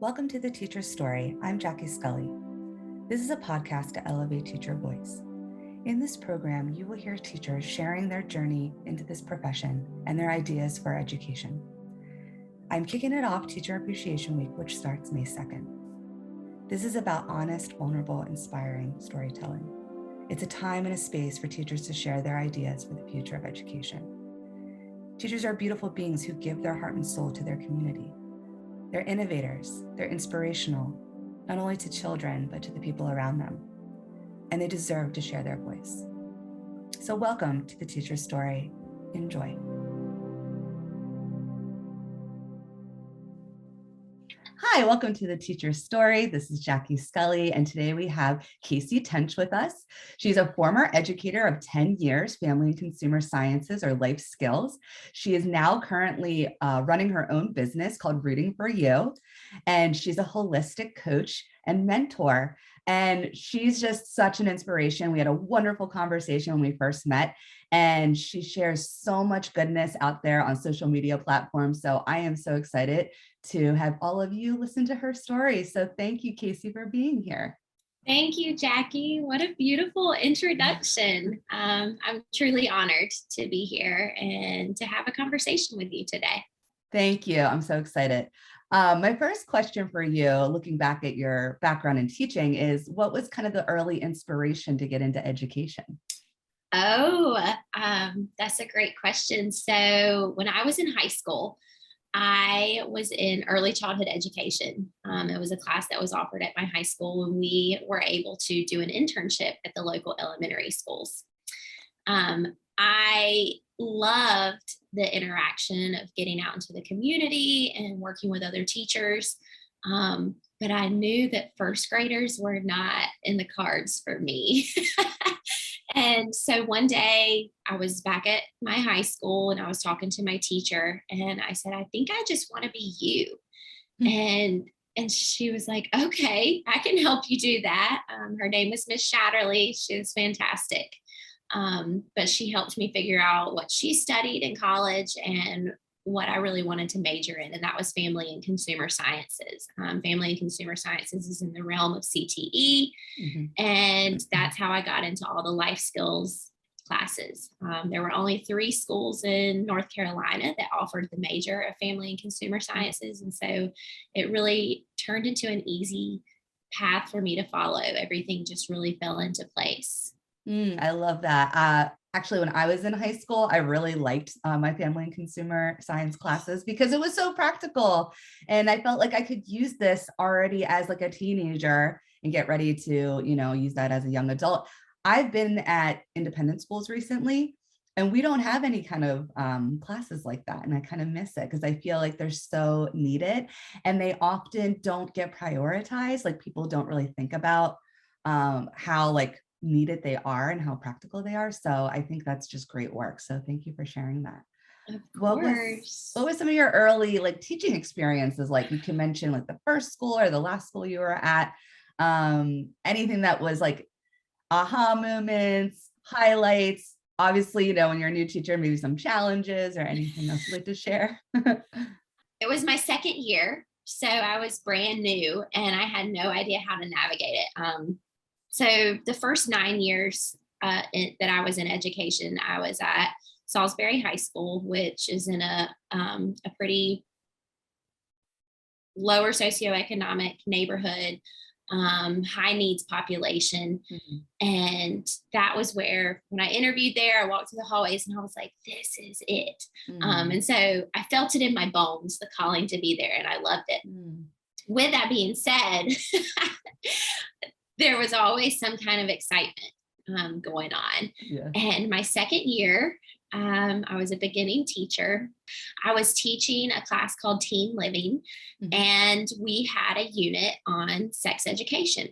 Welcome to The Teacher's Story. I'm Jackie Scully. This is a podcast to elevate teacher voice. In this program, you will hear teachers sharing their journey into this profession and their ideas for education. I'm kicking it off Teacher Appreciation Week, which starts May 2nd. This is about honest, vulnerable, inspiring storytelling. It's a time and a space for teachers to share their ideas for the future of education. Teachers are beautiful beings who give their heart and soul to their community. They're innovators, they're inspirational, not only to children, but to the people around them. And they deserve to share their voice. So welcome to The Teacher's Story. Enjoy. Hi, welcome to The Teacher's Story. This is Jackie Scully, and today we have Kasey Tench with us. She's a former educator of 10 years, family and consumer sciences or life skills. She is now currently running her own business called Rooting for You, and she's a holistic coach and mentor. And she's just such an inspiration. We had a wonderful conversation when we first met, and she shares so much goodness out there on social media platforms. So I am so excited to have all of you listen to her story. So thank you, Kasey, for being here. Thank you, Jackie. What a beautiful introduction. I'm truly honored to be here and to have a conversation with you today. Thank you. I'm so excited. My first question for you, looking back at your background in teaching, is what was kind of the early inspiration to get into education? That's a great question. So when I was in high school, I was in early childhood education. It was a class that was offered at my high school, and we were able to do an internship at the local elementary schools. I loved the interaction of getting out into the community and working with other teachers. But I knew that first graders were not in the cards for me. And so one day I was back at my high school and I was talking to my teacher and I said, I think I just want to be you. And she was like, okay, I can help you do that. Her name was Miss Shatterly. She was fantastic. But she helped me figure out what she studied in college and what I really wanted to major in, and that was family and consumer sciences. Family and consumer sciences is in the realm of CTE, and that's how I got into all the life skills classes. There were only 3 schools in North Carolina that offered the major of family and consumer sciences, and so it really turned into an easy path for me to follow. Everything just really fell into place. I love that. Actually, when I was in high school, I really liked my family and consumer science classes because it was so practical. And I felt like I could use this already as like a teenager and get ready to, use that as a young adult. I've been at independent schools recently, and we don't have any kind of classes like that. And I kind of miss it because I feel like they're so needed and they often don't get prioritized. Like people don't really think about how needed they are and how practical they are. So I think that's just great work. So thank you for sharing that. Of course. What was some of your early teaching experiences? Like you can mention the first school or the last school you were at, anything that was aha moments, highlights, obviously, when you're a new teacher, maybe some challenges or anything else you'd like to share. It was my second year. So I was brand new and I had no idea how to navigate it. So the first 9 years that I was in education, I was at Salisbury High School, which is in a pretty lower socioeconomic neighborhood, high needs population. And that was where, when I interviewed there, I walked through the hallways and I was like, this is it. And so I felt it in my bones, the calling to be there, and I loved it. With that being said, there was always some kind of excitement going on. Yeah. And my second year, I was a beginning teacher. I was teaching a class called Teen Living, and we had a unit on sex education.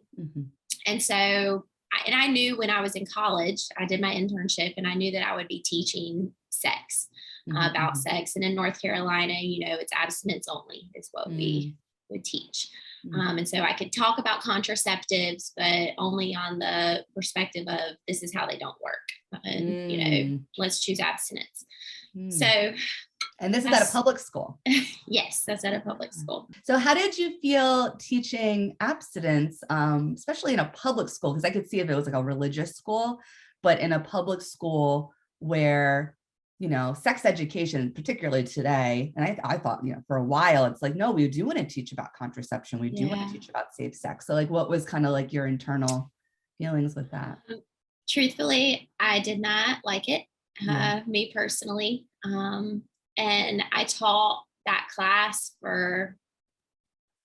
And so, I knew when I was in college, I did my internship, and I knew that I would be teaching sex, about sex. And in North Carolina, it's abstinence only is what we would teach. And so I could talk about contraceptives, but only on the perspective of this is how they don't work. And, let's choose abstinence. So, and this is at a public school. Yes, that's at a public school. So how did you feel teaching abstinence, especially in a public school? Because I could see if it was like a religious school, but in a public school where, sex education, particularly today, and I thought, for a while, it's like, no, we do want to teach about contraception. We do want to teach about safe sex. So like, what was kind of like your internal feelings with that? Truthfully, I did not like it, me personally. And I taught that class for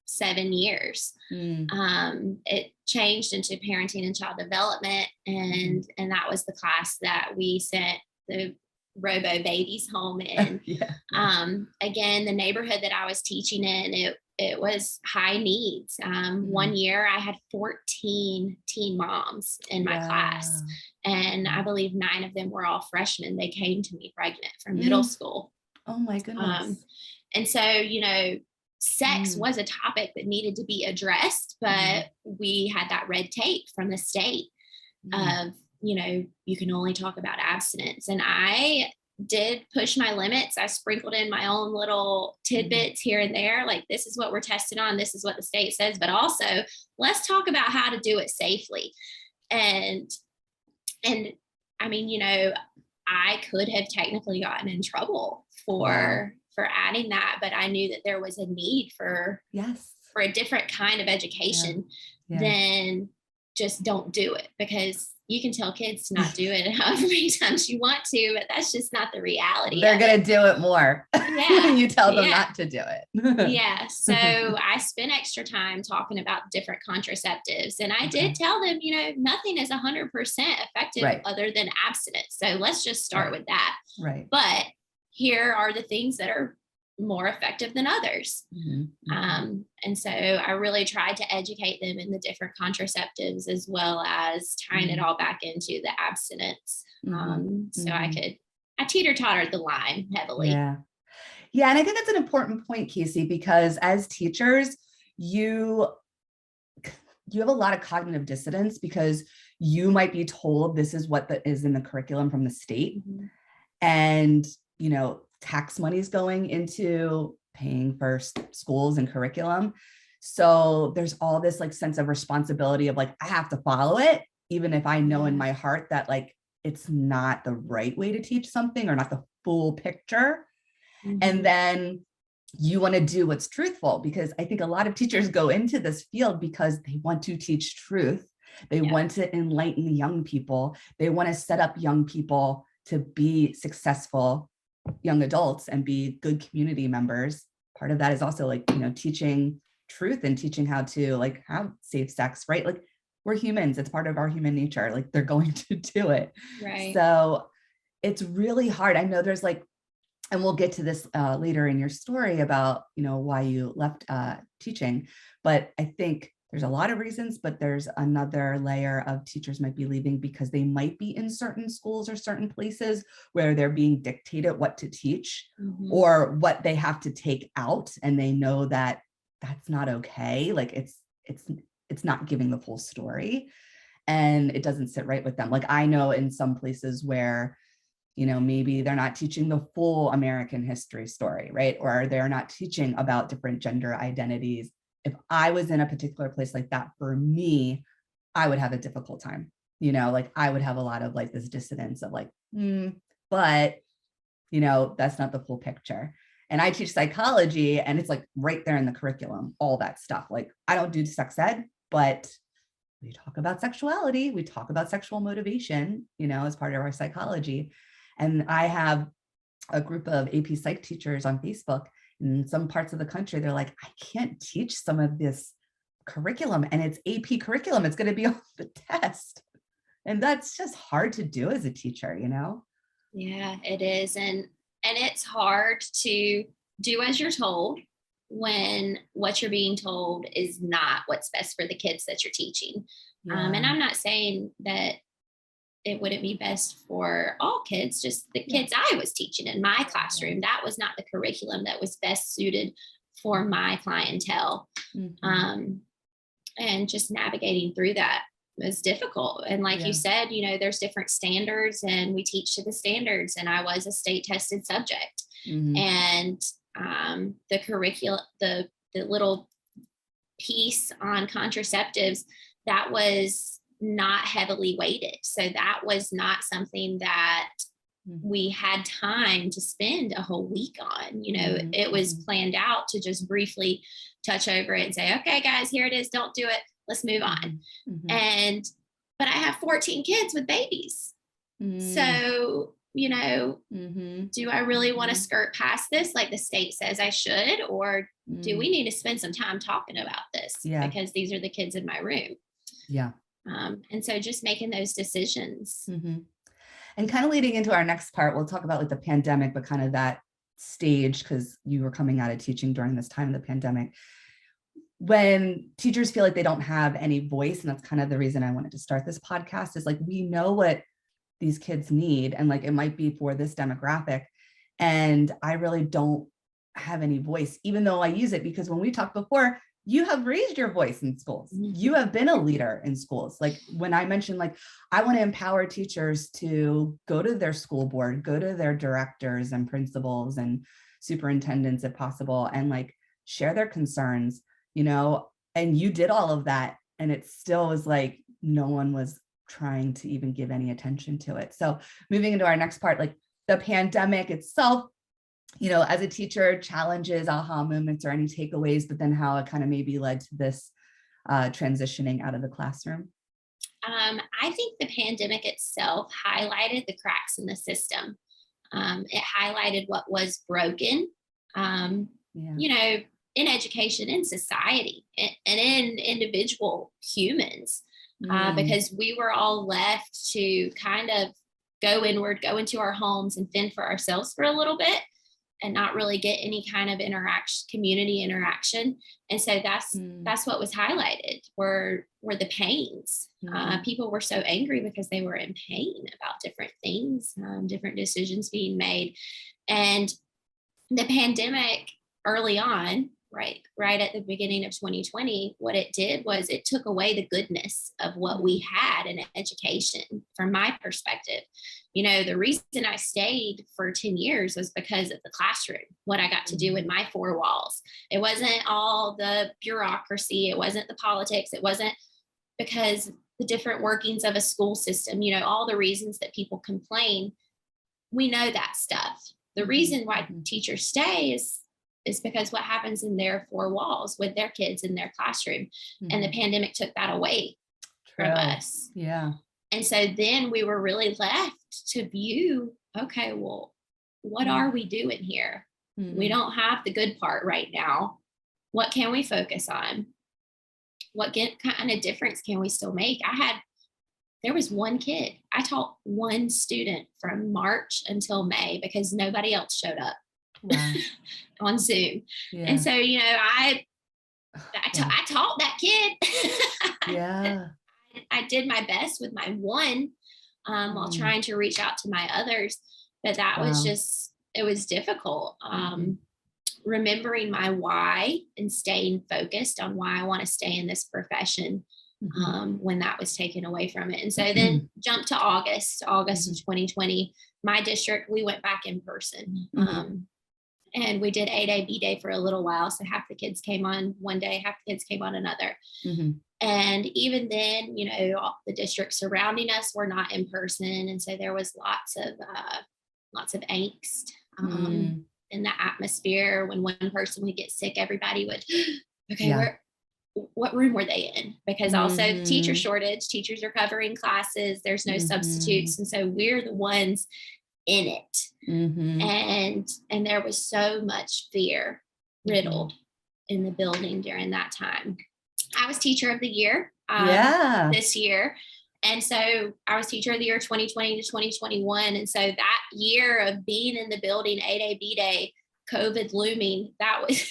7 years. It changed into parenting and child development. And that was the class that we sent the robo babies home in. Again, the neighborhood that I was teaching in, it was high needs. One year I had 14 teen moms in my class, and I believe 9 of them were all freshmen. They came to me pregnant from middle school. Oh my goodness. And so, sex was a topic that needed to be addressed, but we had that red tape from the state of, you can only talk about abstinence. And I did push my limits. I sprinkled in my own little tidbits here and there. Like, this is what we're testing on. This is what the state says, but also let's talk about how to do it safely. And I mean, I could have technically gotten in trouble for adding that, but I knew that there was a need for a different kind of education than just don't do it, because you can tell kids to not do it however many times you want to, but that's just not the reality. They're going to do it more. You tell them not to do it. So I spent extra time talking about different contraceptives. And I did tell them, nothing is 100% effective other than abstinence. So let's just start with that. But here are the things that are more effective than others. And so I really tried to educate them in the different contraceptives, as well as tying it all back into the abstinence. So I teeter-tottered the line heavily. And I think that's an important point, Kasey, because as teachers, you have a lot of cognitive dissonance, because you might be told this is what is in the curriculum from the state. And, tax money is going into paying for schools and curriculum. So there's all this like sense of responsibility of like, I have to follow it, even if I know in my heart that like, it's not the right way to teach something or not the full picture. And then you want to do what's truthful, because I think a lot of teachers go into this field because they want to teach truth. They want to enlighten young people. They want to set up young people to be successful young adults and be good community members. Part of that is also like, teaching truth and teaching how to like have safe sex, right? Like, we're humans. It's part of our human nature. Like, they're going to do it. So it's really hard. I know there's like, and we'll get to this later in your story about, why you left teaching, but I think there's a lot of reasons, but there's another layer of teachers might be leaving because they might be in certain schools or certain places where they're being dictated what to teach or what they have to take out. And they know that that's not okay. Like, it's not giving the full story, and it doesn't sit right with them. Like, I know in some places where, maybe they're not teaching the full American history story, right? Or they're not teaching about different gender identities. If I was in a particular place like that, for me, I would have a difficult time, like I would have a lot of like this dissonance of like, but, that's not the full picture. And I teach psychology, and it's like right there in the curriculum, all that stuff. Like, I don't do sex ed, but we talk about sexuality. We talk about sexual motivation, as part of our psychology. And I have a group of AP Psych teachers on Facebook. In some parts of the country, they're like, I can't teach some of this curriculum, and it's AP curriculum. It's going to be on the test. And that's just hard to do as a teacher, Yeah, it is. And it's hard to do as you're told when what you're being told is not what's best for the kids that you're teaching. And I'm not saying that it wouldn't be best for all kids, just the kids I was teaching in my classroom. That was not the curriculum that was best suited for my clientele. And just navigating through that was difficult. And like you said, there's different standards and we teach to the standards. And I was a state tested subject. And the curriculum, the little piece on contraceptives, that was not heavily weighted. So that was not something that we had time to spend a whole week on. It was planned out to just briefly touch over it and say, okay, guys, here it is. Don't do it. Let's move on. But I have 14 kids with babies. So, do I really want to skirt past this like the state says I should? Or do we need to spend some time talking about this? Because these are the kids in my room. And so just making those decisions. And kind of leading into our next part, we'll talk about like the pandemic, but kind of that stage, because you were coming out of teaching during this time of the pandemic, when teachers feel like they don't have any voice. And that's kind of the reason I wanted to start this podcast, is like, we know what these kids need, and like, it might be for this demographic. And I really don't have any voice, even though I use it, because when we talked before, you have raised your voice in schools. You have been a leader in schools. Like when I mentioned, like, I want to empower teachers to go to their school board, go to their directors and principals and superintendents if possible, and like share their concerns, and you did all of that. And it still was like, no one was trying to even give any attention to it. So moving into our next part, like the pandemic itself, as a teacher, challenges, aha moments, or any takeaways, but then how it kind of maybe led to this transitioning out of the classroom? I think the pandemic itself highlighted the cracks in the system. It highlighted what was broken, in education, in society, and in individual humans, because we were all left to kind of go inward, go into our homes and fend for ourselves for a little bit, and not really get any kind of community interaction. And so that's what was highlighted were the pains. People were so angry because they were in pain about different things, different decisions being made. And the pandemic early on, right at the beginning of 2020, what it did was it took away the goodness of what we had in education. From my perspective, the reason I stayed for 10 years was because of the classroom, what I got to do in my four walls. It wasn't all the bureaucracy. It wasn't the politics. It wasn't because the different workings of a school system, all the reasons that people complain. We know that stuff. The reason why teachers stay is because what happens in their four walls with their kids in their classroom. And the pandemic took that away from us. And so then we were really left to view, okay, well, what are we doing here? We don't have the good part right now. What can we focus on? What kind of difference can we still make? There was one kid. I taught one student from March until May because nobody else showed up. Wow. On Zoom. And so, I taught that kid. I did my best with my one while trying to reach out to my others, but that was just, it was difficult. Remembering my why and staying focused on why I want to stay in this profession when that was taken away from it. And so then jump to August of 2020, my district, we went back in person. And we did A-Day, B-Day for a little while. So half the kids came on one day, half the kids came on another. And even then, the districts surrounding us were not in person. And so there was lots of angst in the atmosphere. When one person would get sick, everybody would, okay, what room were they in? Because also teacher shortage, teachers are covering classes. There's no substitutes. And so we're the ones in it. And there was so much fear riddled in the building during that time. I was teacher of the year this year. And so I was teacher of the year 2020 to 2021. And so that year of being in the building, A-Day, B-Day, COVID looming, that was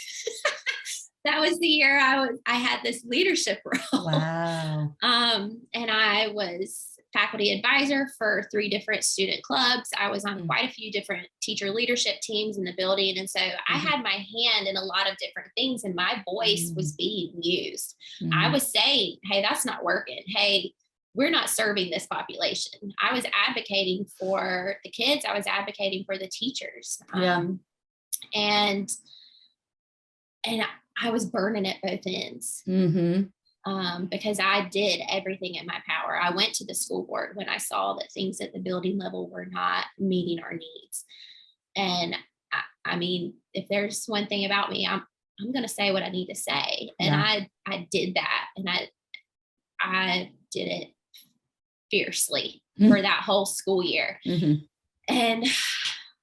that was the year I had this leadership role. Wow. And I was faculty advisor for 3 different student clubs. I was on quite a few different teacher leadership teams in the building. And so I had my hand in a lot of different things, and my voice was being used. I was saying, hey, that's not working. Hey, we're not serving this population. I was advocating for the kids. I was advocating for the teachers. And I was burning at both ends. Because I did everything in my power. I went to the school board when I saw that things at the building level were not meeting our needs. And I mean, if there's one thing about me, I'm going to say what I need to say. And I did that. And I did it fiercely for that whole school year. And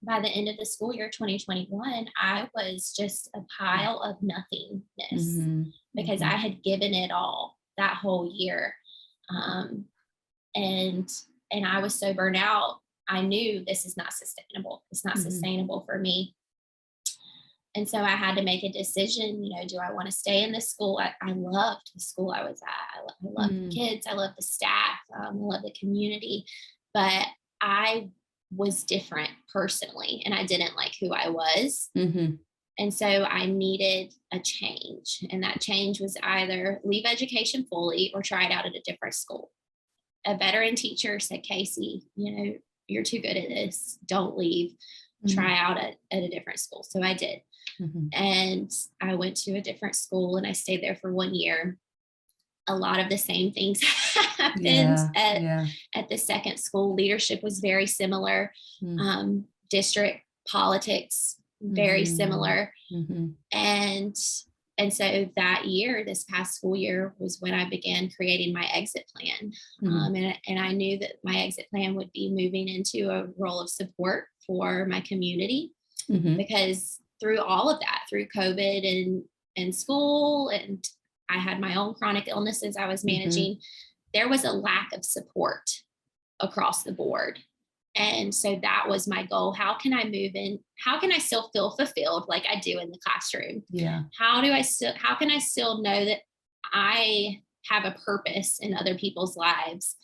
by the end of the school year 2021, I was just a pile of nothingness because I had given it all that whole year. And I was so burnt out. I knew this is not sustainable. It's not sustainable for me. And so I had to make a decision, do I want to stay in this school? I loved the school I was at. I loved the kids. I loved the staff. I loved the community. But I was different personally, and I didn't like who I was. And so I needed a change. And that change was either leave education fully or try it out at a different school. A veteran teacher said, Kasey, you're too good at this. Don't leave. Try out at a different school. So I did. And I went to a different school and I stayed there for 1 year. A lot of the same things happened at the second school. Leadership was very similar. District politics, very similar. And so that year, this past school year, was when I began creating my exit plan. And I knew that my exit plan would be moving into a role of support for my community, because through all of that, through COVID and school, and I had my own chronic illnesses I was managing, there was a lack of support across the board. And so that was my goal. How can I move in? How can I still feel fulfilled like I do in the classroom? How can I still know that I have a purpose in other people's lives,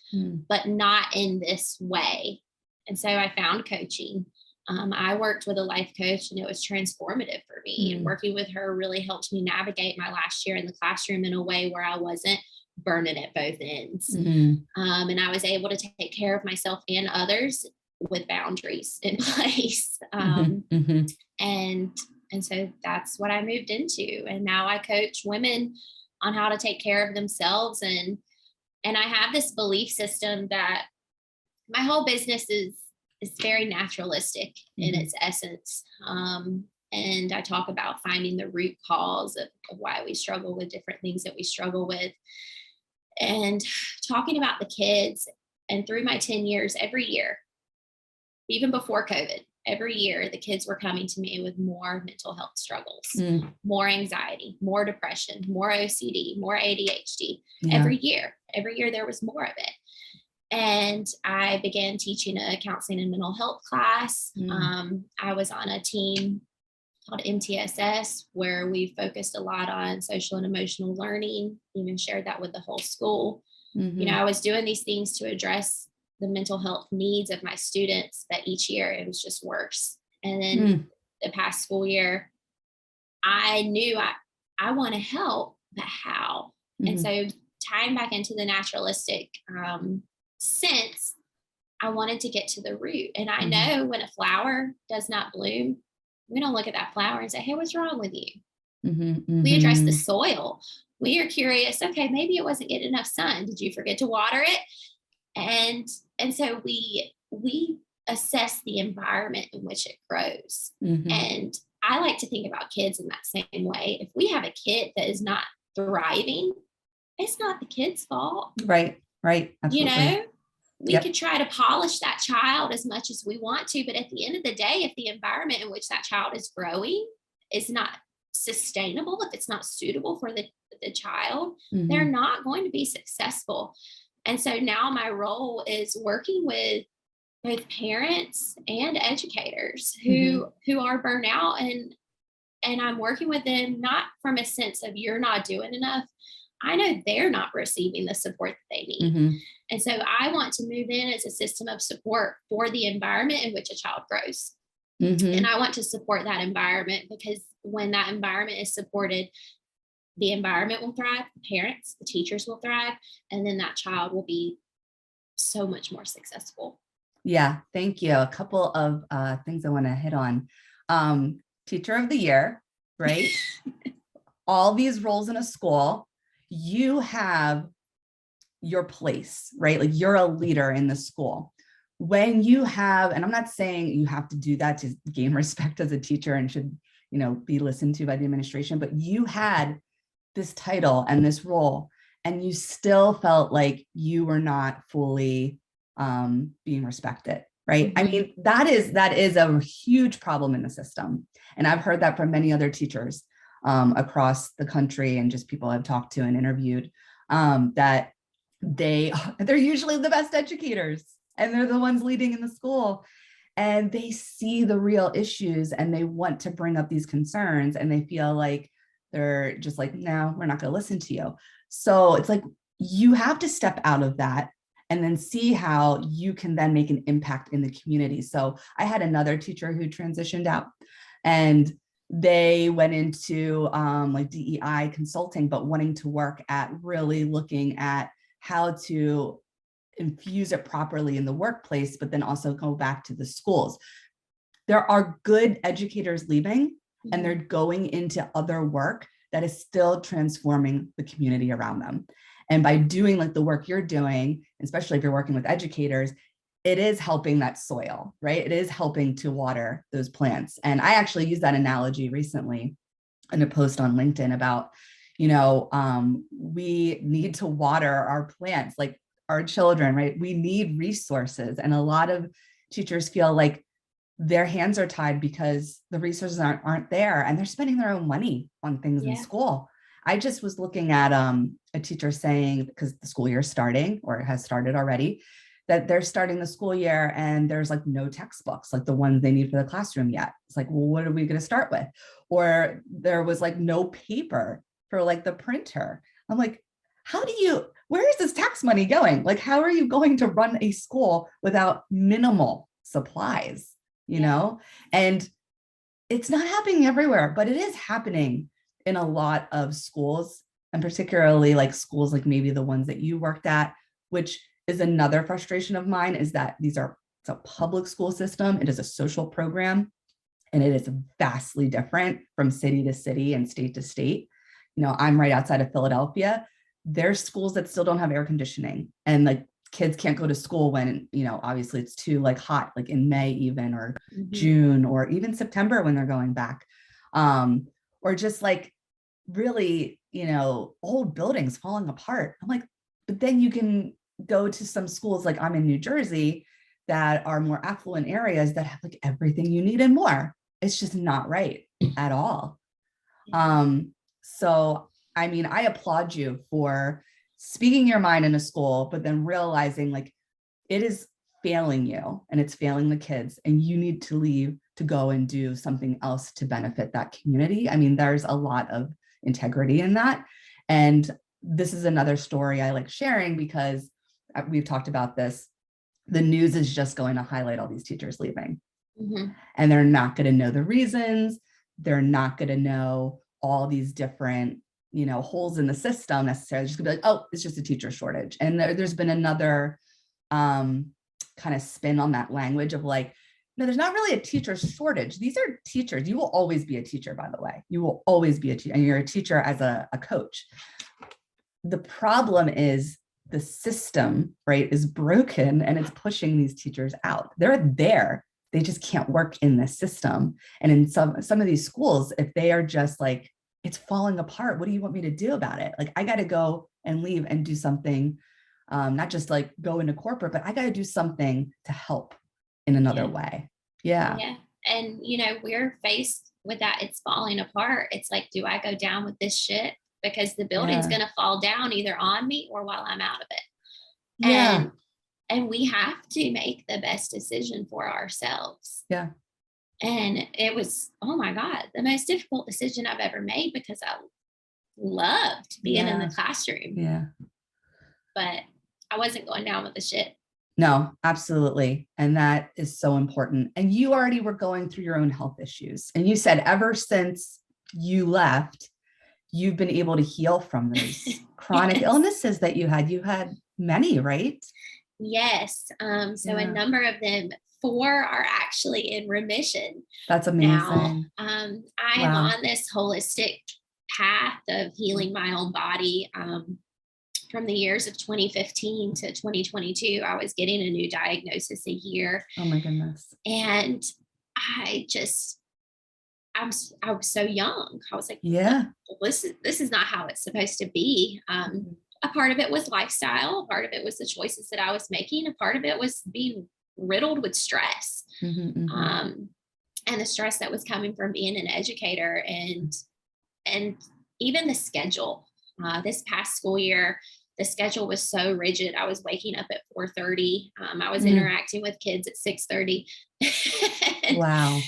but not in this way? And so I found coaching. I worked with a life coach, and it was transformative for me. And working with her really helped me navigate my last year in the classroom in a way where I wasn't burning at both ends. And I was able to take care of myself and others with boundaries in place. And so that's what I moved into. And now I coach women on how to take care of themselves. And I have this belief system that my whole business is very naturalistic in its essence. And I talk about finding the root cause of why we struggle with different things that we struggle with, and talking about the kids. And through my 10 years, every year, even before COVID, every year the kids were coming to me with more mental health struggles, more anxiety, more depression, more OCD, more ADHD. Every year there was more of it. And I began teaching a counseling and mental health class. I was on a team called MTSS, where we focused a lot on social and emotional learning, even shared that with the whole school. I was doing these things to address the mental health needs of my students, but each year it was just worse. And then the past school year, I knew I want to help, but how? And so tying back into the naturalistic sense, I wanted to get to the root. And I know when a flower does not bloom, we don't look at that flower and say, hey, what's wrong with you? We address the soil. We are curious, okay, maybe it wasn't getting enough sun. Did you forget to water it? And so we assess the environment in which it grows. And I like to think about kids in that same way. If we have a kid that is not thriving, it's not the kid's fault. Right. Absolutely. We could try to polish that child as much as we want to, but at the end of the day, if the environment in which that child is growing is not sustainable, if it's not suitable for the child, they're not going to be successful. And so now my role is working with both parents and educators who are burnt out, and I'm working with them not from a sense of you're not doing enough. I know they're not receiving the support that they need. And so I want to move in as a system of support for the environment in which a child grows. And I want to support that environment, because when that environment is supported, the environment will thrive, the parents, the teachers will thrive, and then that child will be so much more successful. Yeah, thank you. A couple of things I want to hit on. Teacher of the year, right? All these roles in a school, you have your place, right? Like you're a leader in the school. When you have, and I'm not saying you have to do that to gain respect as a teacher and should, be listened to by the administration, but you had this title and this role, and you still felt like you were not fully being respected, right? I mean, that is a huge problem in the system. And I've heard that from many other teachers across the country and just people I've talked to and interviewed, that they're usually the best educators and they're the ones leading in the school, and they see the real issues and they want to bring up these concerns, and they feel like they're just like, no, we're not going to listen to you. So it's like you have to step out of that and then see how you can then make an impact in the community. So I had another teacher who transitioned out, and they went into like DEI consulting, but wanting to work at really looking at how to infuse it properly in the workplace, but then also go back to the schools. There are good educators leaving, and they're going into other work that is still transforming the community around them. And by doing like the work you're doing, especially if you're working with educators, it is helping that soil, right? It is helping to water those plants. And I actually used that analogy recently in a post on LinkedIn about, we need to water our plants, like our children, right? We need resources. And a lot of teachers feel like their hands are tied because the resources aren't there, and they're spending their own money on things in school. I just was looking at a teacher saying, because the school year is starting, or it has started already, that they're starting the school year and there's like no textbooks, like the ones they need for the classroom yet. It's like, well, what are we going to start with? Or there was like no paper for like the printer. I'm like, where is this tax money going? Like, how are you going to run a school without minimal supplies, And it's not happening everywhere, but it is happening in a lot of schools, and particularly like schools like maybe the ones that you worked at, which is another frustration of mine, is that it's a public school system. It is a social program, and it is vastly different from city to city and state to state. I'm right outside of Philadelphia. There's schools that still don't have air conditioning, and like kids can't go to school when, obviously it's too like hot, like in May even, or June, or even September when they're going back. Or just like really, old buildings falling apart. I'm like, but then you can go to some schools, like I'm in New Jersey, that are more affluent areas that have like everything you need and more. It's just not right at all. So, I mean, I applaud you for speaking your mind in a school, but then realizing like it is failing you and it's failing the kids, and you need to leave to go and do something else to benefit that community. I mean, there's a lot of integrity in that. And this is another story I like sharing because we've talked about this. The news is just going to highlight all these teachers leaving, and they're not going to know the reasons. They're not going to know all these different, holes in the system necessarily. Just gonna be like, oh, it's just a teacher shortage. And there's been another kind of spin on that language of like, no, there's not really a teacher shortage. These are teachers. You will always be a teacher, by the way. You will always be a teacher, and you're a teacher as a coach. The problem is the system, right, is broken, and it's pushing these teachers out. They're there. They just can't work in this system. And in some of these schools, if they are just like, it's falling apart, what do you want me to do about it? Like, I got to go and leave and do something, not just like go into corporate, but I got to do something to help in another way. Yeah. And, we're faced with that. It's falling apart. It's like, do I go down with this shit? Because the building's going to fall down either on me or while I'm out of it. Yeah. And we have to make the best decision for ourselves. Yeah. And it was, oh my God, the most difficult decision I've ever made, because I loved being in the classroom. Yeah. But I wasn't going down with the shit. No, absolutely. And that is so important. And you already were going through your own health issues. And you said ever since you left, you've been able to heal from those chronic illnesses that you had. You had many, right? Yes. So a number of them, 4 are actually in remission That's now. amazing. I am Wow. on this holistic path of healing my own body. From the years of 2015 to 2022, I was getting a new diagnosis a year. Oh my goodness. And I just, I was so young. I was like, no, Yeah. this is not how it's supposed to be. Mhm. A part of it was lifestyle. A part of it was the choices that I was making. A part of it was being riddled with stress. Mhm, mhm. Um, and the stress that was coming from being an educator, and even the schedule. This past school year, the schedule was so rigid. I was waking up at 4:30. I was Mm. interacting with kids at 6:30. and, Wow.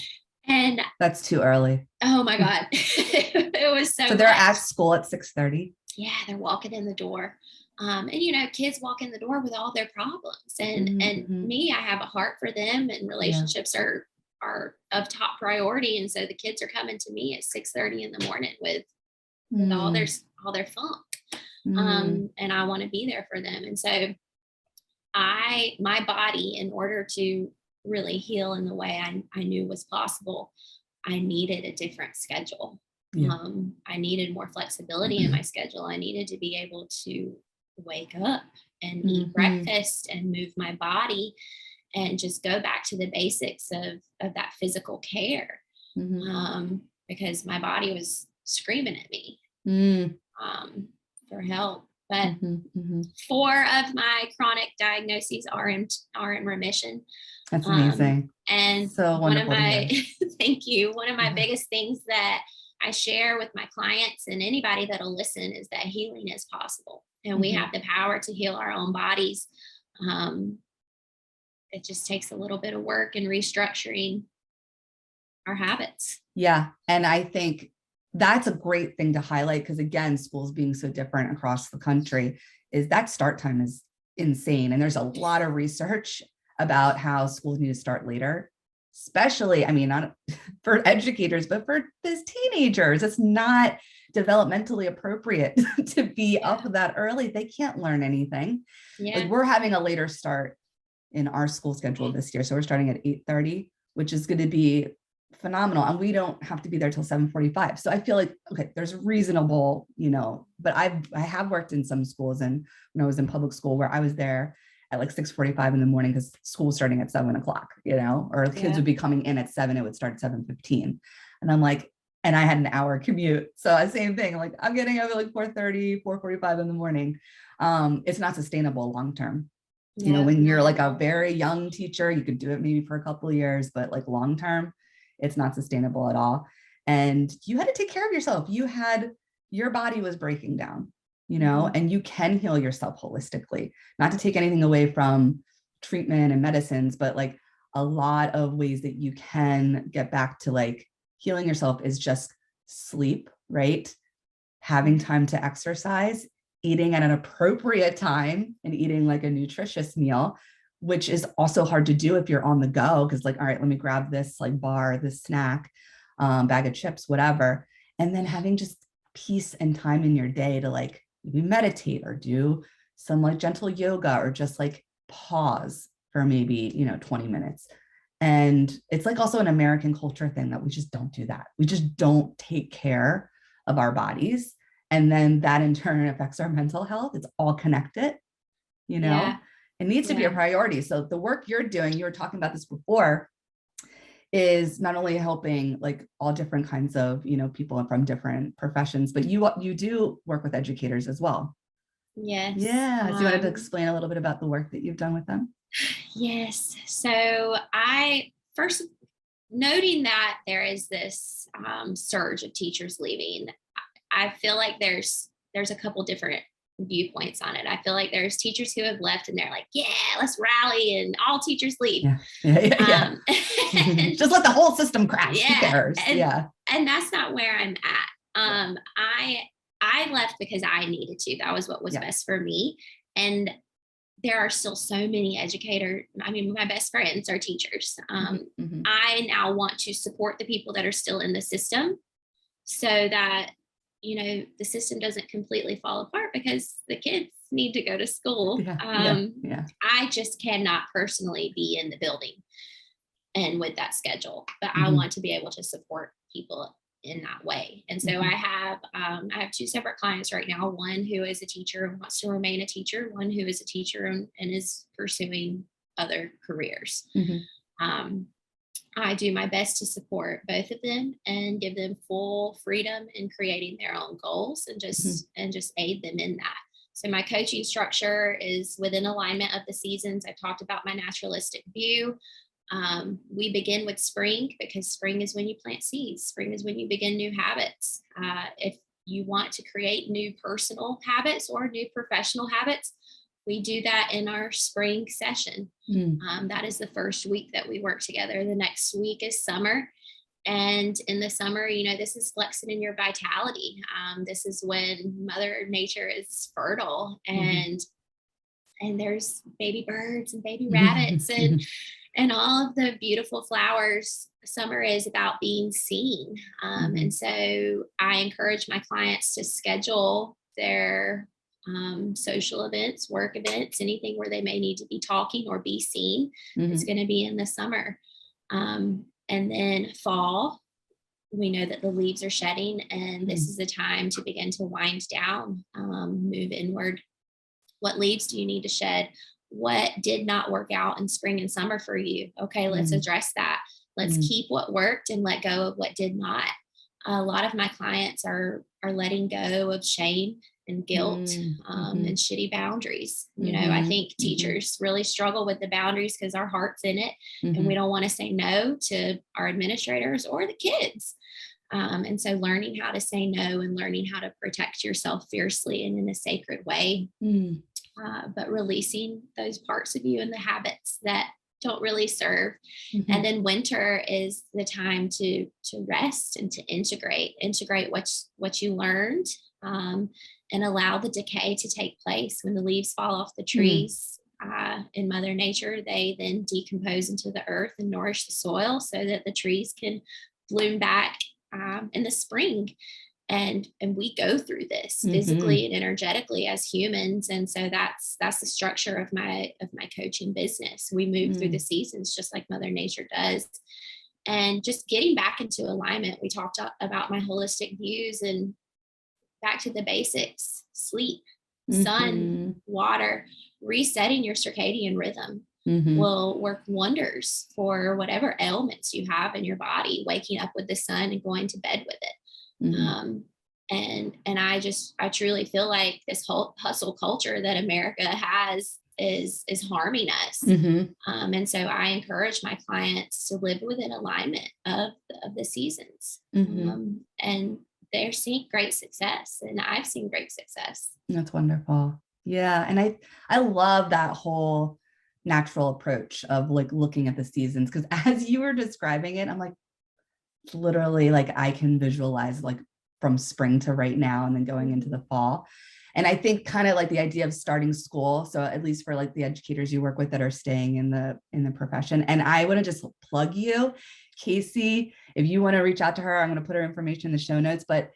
and That's too early. oh my God, it was so So they're much. at school at 6:30. Yeah, they're walking in the door. And kids walk in the door with all their problems. Mhm, And mhm. me, I have a heart for them, and Yeah. relationships are of top priority. And so the kids are coming to me at 6:30 in the morning with Mm, all their funk. mm. And I want to be there for them. And so my body, in order to really heal in the way I knew was possible, I needed a different schedule. Yeah. I needed more flexibility in my schedule. I needed to be able to wake up and eat Mhm, breakfast and move my body and just go back to the basics of that physical care, mhm. because my body was screaming at me, Mm, for help. But mhm, mhm. 4 of my chronic diagnoses are in remission. That's Um, amazing. and So one of wonderful to my hear. thank you. One of my Yeah. biggest things that I share with my clients and anybody that'll listen is that healing is possible, and we Mhm. have the power to heal our own bodies. Um, it just takes a little bit of work and restructuring our habits. Yeah, and I think that's a great thing to highlight because again, schools being so different across the country is that start time is insane. And there's a lot of research about how schools need to start later, especially, I mean, not for educators, but for these teenagers. It's not developmentally appropriate to be Yeah. up that early. They can't learn anything. Like Yeah. we're having a later start in our school schedule this year. So we're starting at 8:30, which is going to be phenomenal. And we don't have to be there till 7:45. So I feel like, okay, there's reasonable, but I have worked in some schools, and when I was in public school where I was there at like 6:45 in the morning because school was starting at 7 o'clock, or kids Yeah. would be coming in at 7, it would start at 7:15. And I'm like, and I had an hour commute. So same thing, like I'm getting up at like 4:30, 4:45 in the morning. It's not sustainable long term. No, When you're not like at a all. very young teacher, you could do it maybe for a couple of years, but like long term, it's not sustainable at all. And you had to take care of yourself. Your body was breaking down, Mhm. and you can heal yourself holistically, not to take anything away from treatment and medicines, but like a lot of ways that you can get back to like healing yourself is just sleep, right? Having time to exercise, eating at an appropriate time, and eating like a nutritious meal, which is also hard to do if you're on the go. Cause like, all right, let me grab this like bar, this snack, bag of chips, whatever. And then having just peace and time in your day to like maybe meditate or do some like gentle yoga or just like pause for maybe, 20 minutes. And it's like also an American culture thing that we just don't do that. We just don't take care of our bodies. And then that in turn affects our mental health. It's all connected, you Yeah. know, it needs to be a Yeah. priority. So the work you're doing, you were talking about this before, is not only helping like all different kinds of, people from different professions, but you do work with educators as well. Yes. Yeah. So you wanted to explain a little bit about the work that you've done with them? Yes. So I first, noting that there is this surge of teachers leaving, I feel like there's a couple different viewpoints on it. I feel like there's teachers who have left and they're like, yeah, let's rally and all teachers leave. Yeah. Yeah. Yeah. Yeah. And Just let the whole system crash. Who yeah, cares? Yeah. and that's not where I'm at. Yeah. I left because I needed to. That was what was Yeah. best for me. And there are still so many educators. I mean, my best friends are teachers. Mhm, mhm. I now want to support the people that are still in the system so that the system doesn't completely fall apart, because the kids need to go to school. Yeah. I just cannot personally be in the building and with that schedule, but I Mm-hmm. want to be able to support people in that way. And so I have two separate clients right now, one who is a teacher and wants to remain a teacher, one who is a teacher and is pursuing other careers. I do my best to support both of them and give them full freedom in creating their own goals and just aid them in that. So my coaching structure is within alignment of the seasons. I talked about my naturalistic view. We begin with spring because spring is when you plant seeds. Spring is when you begin new habits. If you want to create new personal habits or new professional habits, we do that in our spring session. That is the first week that we work together. The next week is summer. And in the summer, this is flexing in your vitality. This is when Mother Nature is fertile and there's baby birds and baby rabbits and all of the beautiful flowers. Summer is about being seen. And so I encourage my clients to schedule their social events, work events, anything where they may need to be talking or be seen. It's going to be in the summer. And then fall, we know that the leaves are shedding, and this is the time to begin to wind down, move inward. What leaves do you need to shed? What did not work out in spring and summer for you? Okay, let's address that. Let's keep what worked and let go of what did not. A lot of my clients are letting go of shame and guilt and shitty boundaries. I think teachers really struggle with the boundaries because our heart's in it and we don't want to say no to our administrators or the kids. And so learning how to say no and learning how to protect yourself fiercely and in a sacred way, but releasing those parts of you and the habits that don't really serve. And then winter is the time to rest and to integrate what you learned, and allow the decay to take place. When the leaves fall off the trees in Mother Nature, they then decompose into the earth and nourish the soil so that the trees can bloom back in the spring. And we go through this physically and energetically as humans. And so that's the structure of my coaching business. We move through the seasons just like Mother Nature does. And just getting back into alignment. We talked about my holistic views and back to the basics: sleep, sun, water. Resetting your circadian rhythm will work wonders for whatever ailments you have in your body, waking up with the sun and going to bed with it. And I truly feel like this whole hustle culture that America has is harming us. And so I encourage my clients to live within alignment of the seasons. And they're seeing great success, and I've seen great success. That's wonderful. Yeah. And I love that whole natural approach of like looking at the seasons, because as you were describing it, I'm like, literally, like I can visualize like from spring to right now and then going into the fall. And I think kind of like the idea of starting school. So at least for like the educators you work with that are staying in the profession. And I want to just plug you, Kasey, if you want to reach out to her, I'm going to put her information in the show notes, but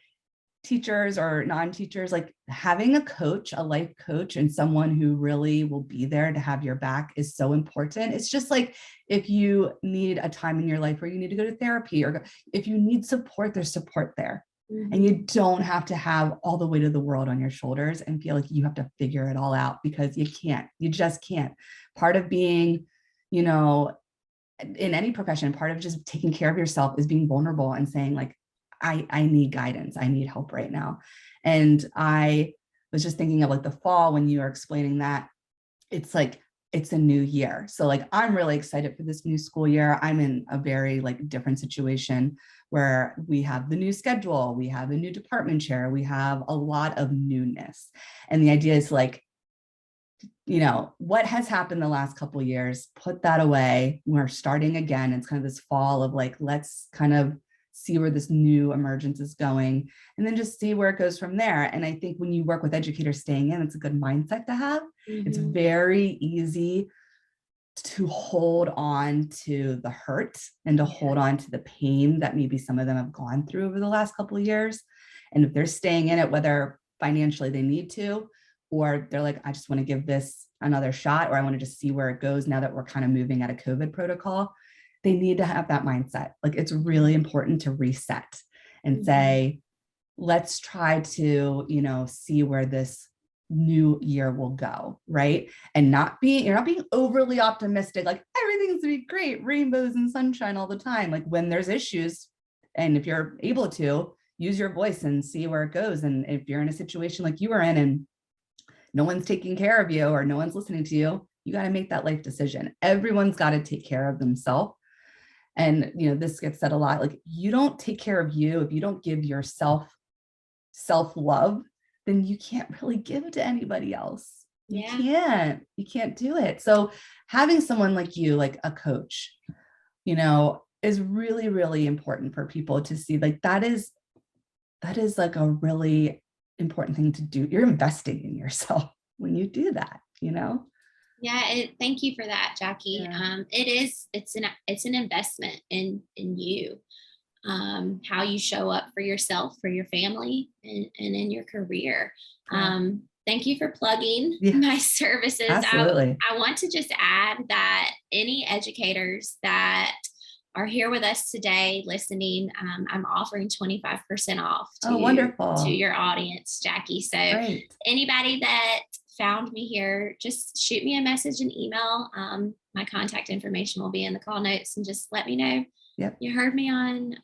teachers or non-teachers, like having a coach, a life coach, and someone who really will be there to have your back is so important. It's just like if you need a time in your life where you need to go to therapy, or if you need support, there's support there. And you don't have to have all the weight of the world on your shoulders and feel like you have to figure it all out, because you just can't. Part of being, in any profession, part of just taking care of yourself is being vulnerable and saying like, I need guidance. I need help right now. And I was just thinking of like the fall when you were explaining that it's like, it's a new year. So like, I'm really excited for this new school year. I'm in a very like different situation where we have the new schedule, we have a new department chair, we have a lot of newness. And the idea is like, what has happened the last couple of years, put that away. We're starting again. It's kind of this fall of like, let's kind of see where this new emergence is going, and then just see where it goes from there. And I think when you work with educators staying in, it's a good mindset to have. It's very easy to hold on to the hurt and to hold on to the pain that maybe some of them have gone through over the last couple of years. And if they're staying in it, whether financially they need to, or they're like, I just want to give this another shot, or I want to just see where it goes now that we're kind of moving out of COVID protocol, they need to have that mindset. Like, it's really important to reset and say, let's try to, see where this new year will go, right? And you're not being overly optimistic, like everything's gonna be great, rainbows and sunshine all the time. Like, when there's issues, and if you're able to, use your voice and see where it goes. And if you're in a situation like you were in and no one's taking care of you or no one's listening to you, you got to make that life decision. Everyone's got to take care of themselves. And, this gets said a lot, like, you don't take care of you if you don't give yourself self-love, then you can't really give to anybody else. You can't do it. So having someone like you, like a coach, is really, really important for people to see. Like, that is like a really important thing to do. You're investing in yourself when you do that, Yeah, thank you for that, Jackie. Yeah. It's an investment in you, how you show up for yourself, for your family, and in your career. Thank you for plugging my services. Absolutely. I want to just add that any educators that are here with us today listening, I'm offering 25% off to your audience, Jackie. So anybody that found me here, just shoot me a message and email. My contact information will be in the call notes, and just let me know you heard me on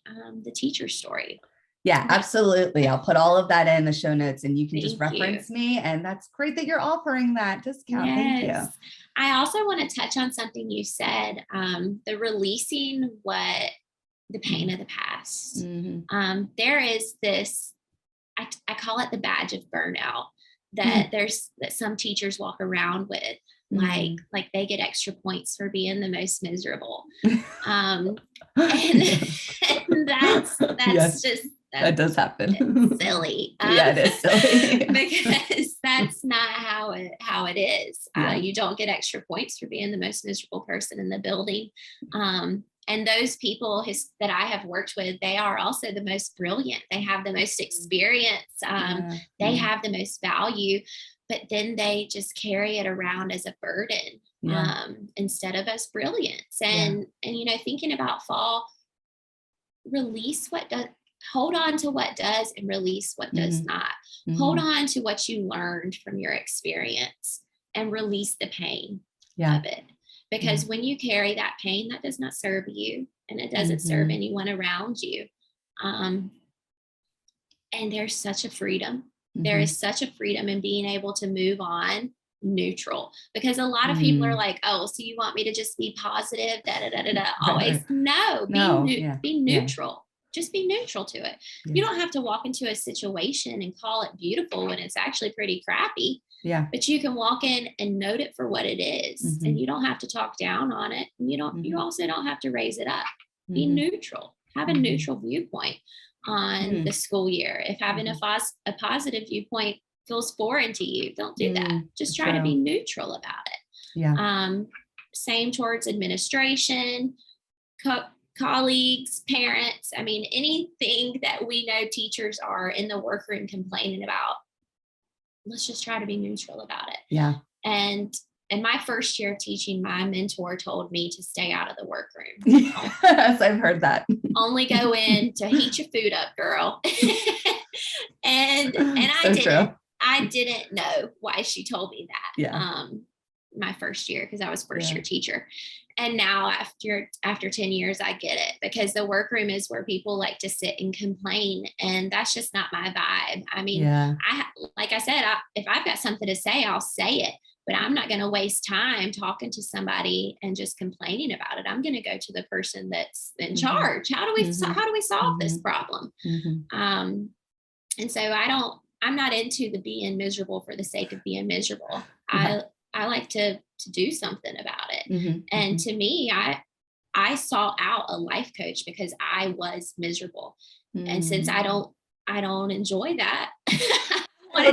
the teacher story. Yeah, absolutely. I'll put all of that in the show notes, and you can just reference me. And that's great that you're offering that discount. Yes. Thank you. I also want to touch on something you said, the releasing the pain of the past. There is this, I call it the badge of burnout that that some teachers walk around with. Like they get extra points for being the most miserable. And that's just, that does happen. It's silly. It is silly. Because that's not how it is. You don't get extra points for being the most miserable person in the building. And those people that I have worked with, they are also the most brilliant. They have the most experience. They have the most value, but then they just carry it around as a burden instead of as brilliance. And thinking about fall, hold on to what does and release what does not. Hold on to what you learned from your experience and release the pain of it. Because when you carry that pain, that does not serve you, and it doesn't serve anyone around you. And there's such a freedom. There is such a freedom in being able to move on neutral, because a lot of people are like, oh, so you want me to just be positive, always. Be neutral. Just be neutral to it. You don't have to walk into a situation and call it beautiful when it's actually pretty crappy. But you can walk in and note it for what it is, and you don't have to talk down on it. And you also don't have to raise it up. Be neutral. Have a neutral viewpoint on the school year. If having a positive viewpoint feels foreign to you, don't do that. Just try to be neutral about it. Same towards administration, colleagues, parents. I mean, anything that we know teachers are in the workroom complaining about, let's just try to be neutral about it. And in my first year of teaching, my mentor told me to stay out of the workroom. Yes, I've heard that. Only go in to heat your food up, girl. and I didn't know why she told me that. My first year, because I was first year teacher. And now after 10 years, I get it, because the workroom is where people like to sit and complain. And that's just not my vibe. I mean, like I said, if I've got something to say, I'll say it, but I'm not going to waste time talking to somebody and just complaining about it. I'm going to go to the person that's in charge. How do we solve this problem? And so I'm not into the being miserable for the sake of being miserable. I like to do something about it. And to me, I sought out a life coach because I was miserable. And since I don't enjoy that, I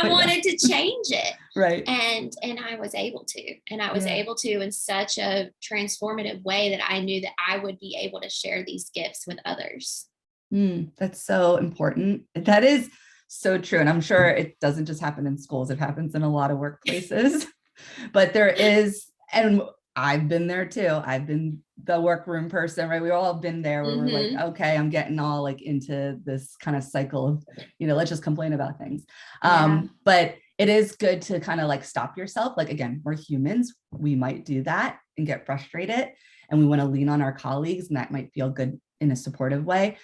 wanted to change it. Right. And I was able to. And I was able to in such a transformative way that I knew that I would be able to share these gifts with others. That's so important. That is so true. And I'm sure it doesn't just happen in schools. It happens in a lot of workplaces, but there is, and I've been there too. I've been the workroom person, right? We've all been there where we're like, okay, I'm getting all like into this kind of cycle of, let's just complain about things. But it is good to kind of like stop yourself. Like, again, we're humans. We might do that and get frustrated, and we want to lean on our colleagues, and that might feel good in a supportive way.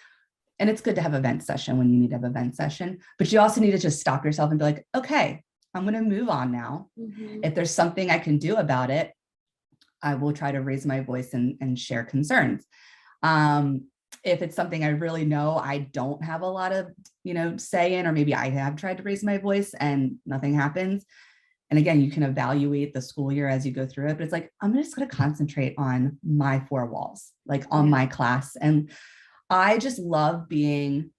And it's good to have a vent session when you need to have a vent session, but you also need to just stop yourself and be like, okay, I'm going to move on now. If there's something I can do about it, I will try to raise my voice and share concerns. If it's something I really know I don't have a lot of, say in, or maybe I have tried to raise my voice and nothing happens. And again, you can evaluate the school year as you go through it, but it's like, I'm just going to concentrate on my four walls, like on my class. And I just love being,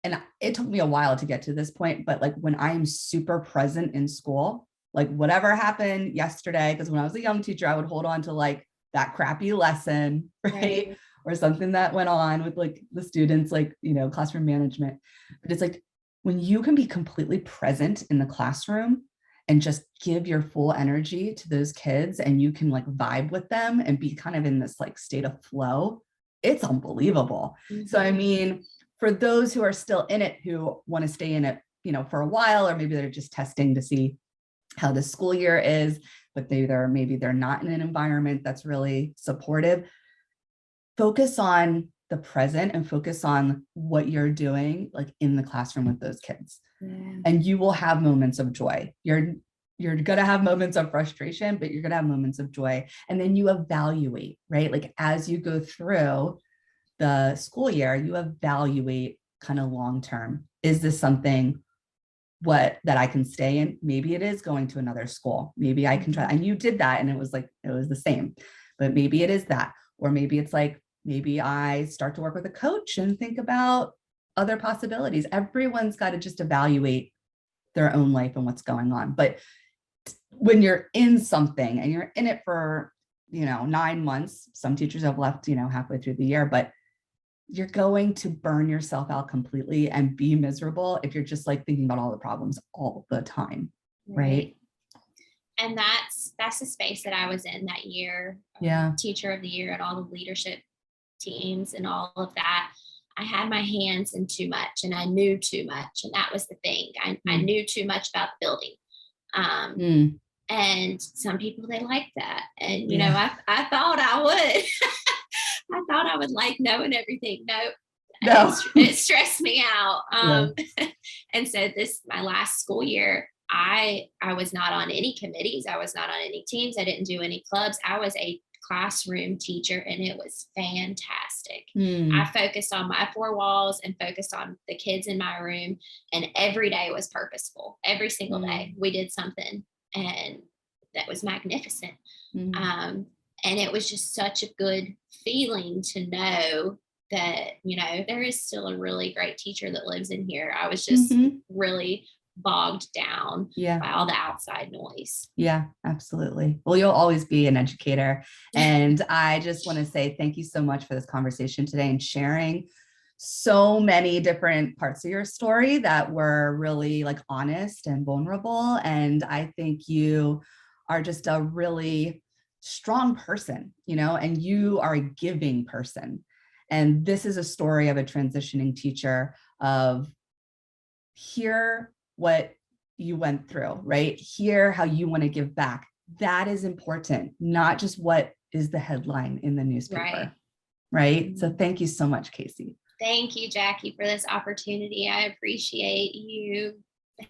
and it took me a while to get to this point, but like when I'm super present in school, like whatever happened yesterday, because when I was a young teacher, I would hold on to like that crappy lesson, right? Or something that went on with like the students, like, classroom management. But it's like when you can be completely present in the classroom and just give your full energy to those kids, and you can like vibe with them and be kind of in this like state of flow, it's unbelievable. So, I mean, for those who are still in it, who want to stay in it, for a while, or maybe they're just testing to see how the school year is, but maybe they're not in an environment that's really supportive, focus on the present and focus on what you're doing like in the classroom with those kids. And you will have moments of joy. You're going to have moments of frustration, but you're going to have moments of joy. And then you evaluate, right? Like as you go through the school year, you evaluate kind of long-term. Is this something that I can stay in? Maybe it is going to another school. Maybe I can try. And you did that and it was the same, but maybe it is that, or maybe it's like, maybe I start to work with a coach and think about other possibilities. Everyone's got to just evaluate their own life and what's going on. But when you're in something and you're in it for, 9 months, some teachers have left, halfway through the year, but you're going to burn yourself out completely and be miserable if you're just like thinking about all the problems all the time. Right. And that's the space that I was in that year. Teacher of the year and all the leadership teams and all of that. I had my hands in too much and I knew too much. And that was the thing. I knew too much about the building. And some people, they like that. And, I thought I would. I thought I would like knowing everything. No. It stressed me out. And so my last school year, I was not on any committees. I was not on any teams. I didn't do any clubs. I was a classroom teacher and it was fantastic. I focused on my four walls and focused on the kids in my room, and every day was purposeful. Every single day we did something, and that was magnificent. And it was just such a good feeling to know that, there is still a really great teacher that lives in here. I was just really bogged down by all the outside noise. Yeah, absolutely. Well, you'll always be an educator. And I just want to say thank you so much for this conversation today and sharing so many different parts of your story that were really like honest and vulnerable. And I think you are just a really strong person, and you are a giving person. And this is a story of a transitioning teacher of hear what you went through, right? Hear how you want to give back. That is important, not just what is the headline in the newspaper, right? So thank you so much, Kasey. Thank you, Jackie, for this opportunity. I appreciate you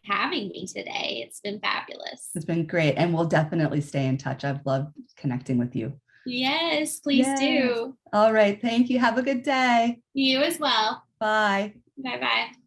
having me today. It's been fabulous. It's been great. And we'll definitely stay in touch. I've loved connecting with you. Yes, please do. All right. Thank you. Have a good day. You as well. Bye. Bye-bye.